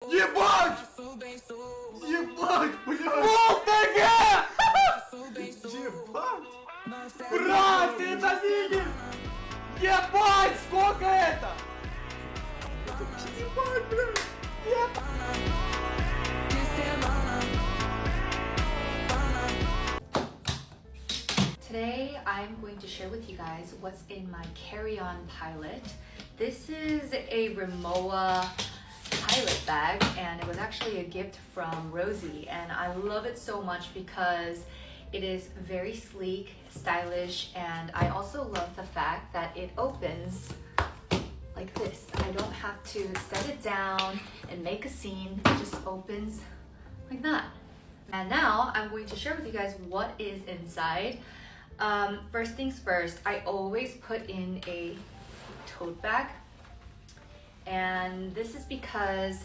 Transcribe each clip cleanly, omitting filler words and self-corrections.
Ебать! Ебать, блядь! Ебать! Брат, ты это видишь? Ебать, сколько это? Ебать, блядь! Today, I'm going to share with you guys what's in my carry-on pilot. This is a Rimowa pilot bag, and it was actually a gift from Rosie, and I love it so much because it is very sleek, stylish, and I also love the fact that it opens like this. I don't have to set it down and make a scene. It just opens like that. And now I'm going to share with you guys what is inside. First things first, I always put in a tote bag, and this is because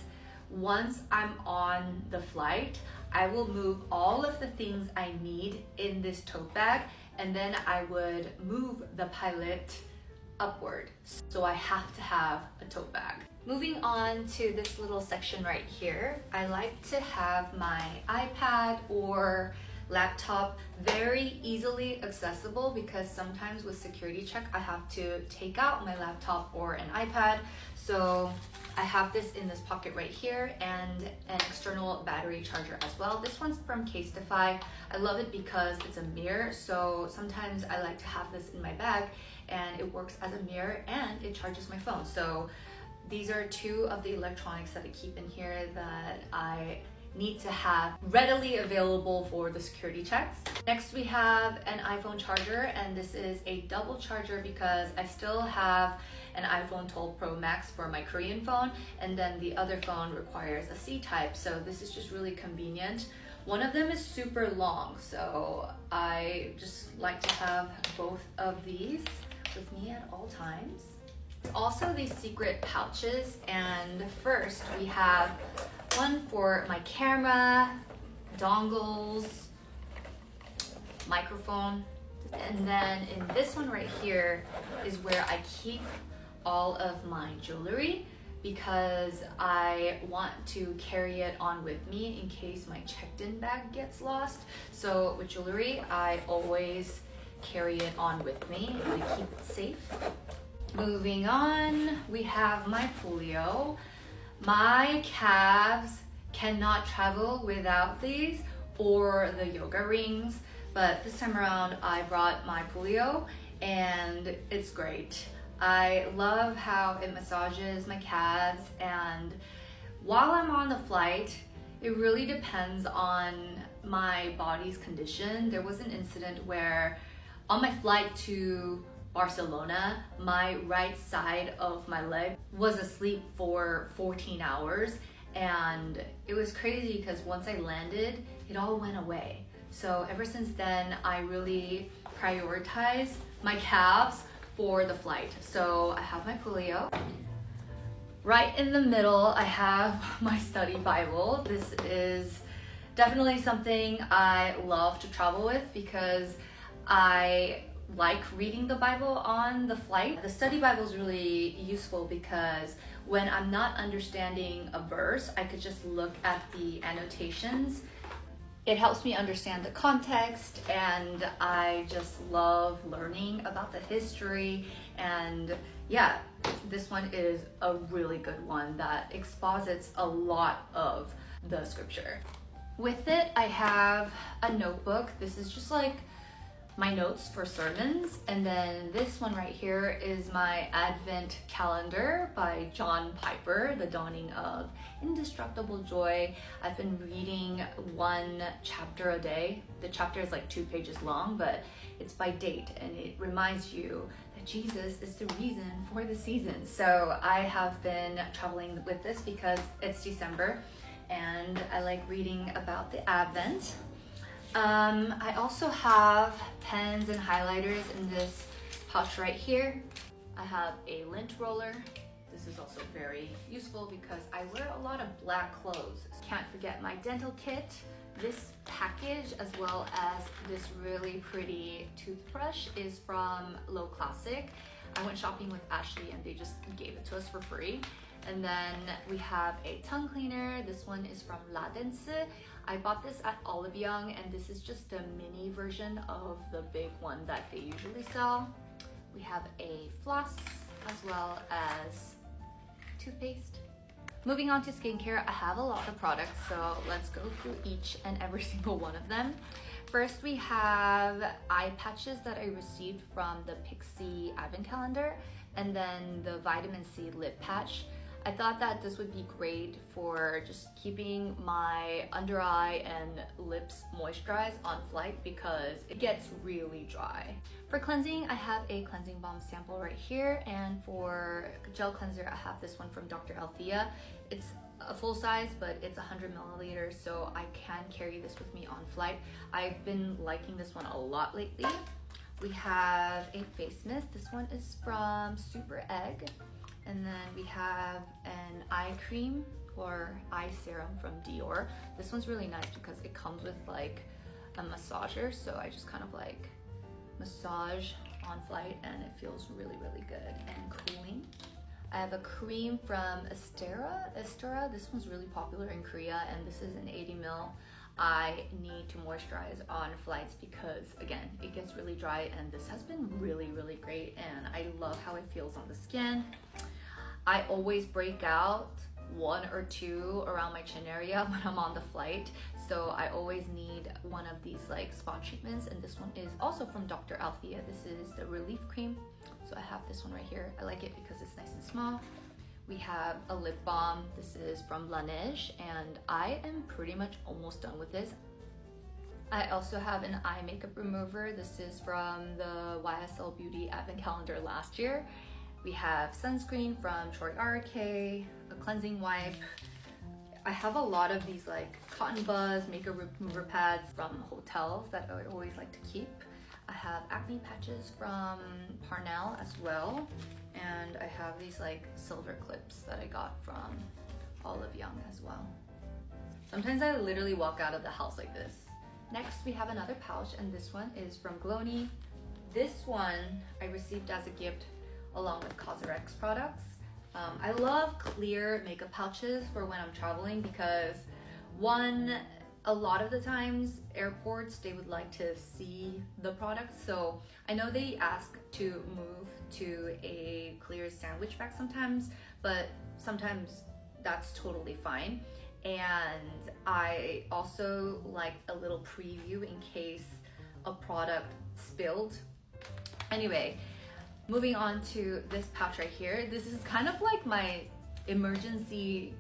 once I'm on the flight, I will move all of the things I need in this tote bag, and then I would move the pilot upward. So I have to have a tote bag. Moving on to this little section right here, I like to have my iPad or laptop very easily accessible because sometimes with security check I have to take out my laptop or an iPad. So I have this in this pocket right here, and an external battery charger as well. This one's from Casetify. I love it because it's a mirror, so sometimes I like to have this in my bag and it works as a mirror and it charges my phone. So these are two of the electronics that I keep in here that I need to have readily available for the security checks. Next we have an iPhone charger, and this is a double charger because I still have an iPhone 12 Pro Max for my Korean phone, and then the other phone requires a C-type, so this is just really convenient. One of them is super long, so I just like to have both of these with me at all times. Also these secret pouches, and first we have one for my camera, dongles, microphone, and then in this one right here is where I keep all of my jewelry because I want to carry it on with me in case my checked-in bag gets lost. So with jewelry, I always carry it on with me and I keep it safe. Moving on, we have my folio. My calves cannot travel without these or the yoga rings, but this time around I brought my folio and it's great. I love how it massages my calves, and while I'm on the flight, it really depends on my body's condition. There was an incident where on my flight to Barcelona, my right side of my leg was asleep for 14 hours, and it was crazy because once I landed, it all went away. So ever since then, I really prioritize my calves for the flight. So I have my polio. Right in the middle, I have my study Bible. This is definitely something I love to travel with because I like reading the Bible on the flight. The study Bible is really useful because when I'm not understanding a verse, I could just look at the annotations. It helps me understand the context, and I just love learning about the history. And yeah, this one is a really good one that exposits a lot of the scripture. With it, I have a notebook. This is just like my notes for sermons, and then this one right here is my Advent calendar by John Piper, The Dawning of Indestructible Joy. I've been reading one chapter a day. The chapter is like 2 pages long, but it's by date, and it reminds you that Jesus is the reason for the season. So I have been traveling with this because it's December and I like reading about the Advent. I also have pens and highlighters in this pouch right here. I have a lint roller. This is also very useful because I wear a lot of black clothes. Can't forget my dental kit, this package, as well as this really pretty toothbrush is from Low Classic. I went shopping with Ashley and they just gave it to us for free. And then we have a tongue cleaner. This one is from La Dense. I bought this at Olive Young, and this is just a mini version of the big one that they usually sell. We have a floss as well as toothpaste. Moving on to skincare, I have a lot of products, so let's go through each and every single one of them. First, we have eye patches that I received from the Pixie Advent Calendar, and then the Vitamin C lip patch. I thought that this would be great for just keeping my under eye and lips moisturized on flight because it gets really dry. For cleansing, I have a cleansing balm sample right here, and for gel cleanser, I have this one from Dr. Althea. It's a full size, but it's 100 milliliters, so I can carry this with me on flight. I've been liking this one a lot lately. We have a face mist. This one is from Super Egg. And then we have an eye cream or eye serum from Dior. This one's really nice because it comes with like a massager, so I just kind of like massage on flight and it feels really, really good and cooling. I have a cream from Estura. This one's really popular in Korea, and this is an 80 ml. I need to moisturize on flights because, again, it gets really dry, and this has been really, really great, and I love how it feels on the skin. I always break out 1 or 2 around my chin area when I'm on the flight, so I always need one of these like spot treatments, and this one is also from Dr. Althea. This is the relief cream, so I have this one right here. I like it because it's nice and small. We have a lip balm. This is from Laneige, and I am pretty much almost done with this. I also have an eye makeup remover. This is from the YSL Beauty Advent Calendar last year. We have sunscreen from Troy RK, a cleansing wipe. I have a lot of these like cotton buzz makeup remover pads from hotels that I always like to keep. I have acne patches from Parnell as well. And I have these like silver clips that I got from Olive Young as well. Sometimes I literally walk out of the house like this. Next, we have another pouch, and this one is from Glowny. This one I received as a gift along with Cosrx products. I love clear makeup pouches for when I'm traveling because one, a lot of the times airports, they would like to see the product. So I know they ask to move to a clear sandwich bag sometimes, but sometimes that's totally fine. And I also like a little preview in case a product spilled. Anyway, moving on to this pouch right here. This is kind of like my emergency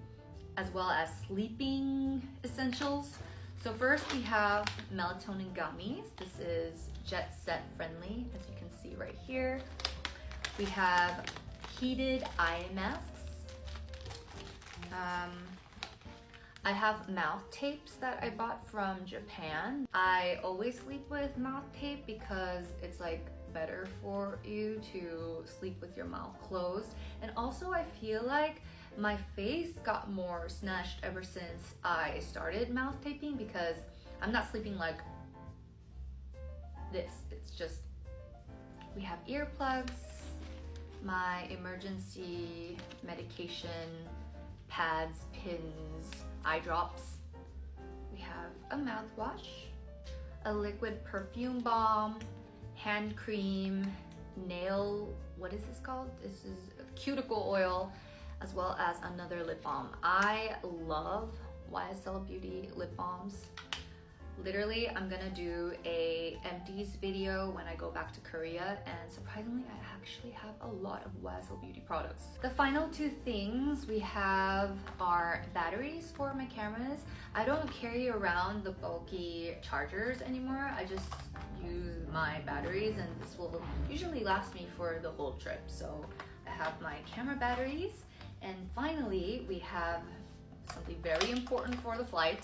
as well as sleeping essentials. So first we have melatonin gummies. This is jet set friendly, as you can see right here. We have heated eye masks. I have mouth tapes that I bought from Japan. I always sleep with mouth tape because it's like better for you to sleep with your mouth closed. And also I feel like my face got more snatched ever since I started mouth taping because I'm not sleeping like this. It's just, we have earplugs, my emergency medication, pads, pins, eye drops. We have a mouthwash, a liquid perfume balm, hand cream, nail, what is this called? This is cuticle oil, as well as another lip balm. I love YSL Beauty lip balms. Literally, I'm gonna do a empties video when I go back to Korea, and surprisingly, I actually have a lot of YSL Beauty products. The final 2 things we have are batteries for my cameras. I don't carry around the bulky chargers anymore. I just use my batteries, and this will usually last me for the whole trip. So I have my camera batteries, and finally, we have something very important for the flight.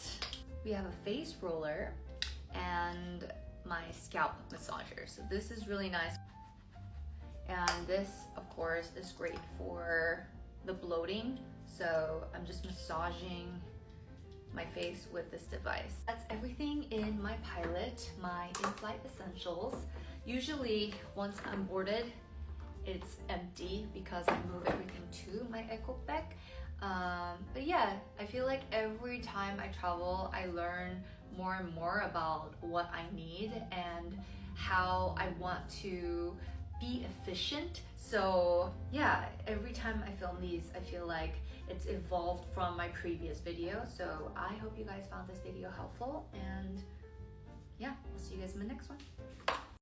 We have a face roller and my scalp massager. So this is really nice. And this, of course, is great for the bloating. So I'm just massaging my face with this device. That's everything in my pilot, my in-flight essentials. Usually, once I'm boarded it's empty because I move everything to my eco bag. But yeah, I feel like every time I travel, I learn more and more about what I need and how I want to be efficient. So yeah, every time I film these, I feel like it's evolved from my previous video. So I hope you guys found this video helpful, and yeah, I'll see you guys in the next one.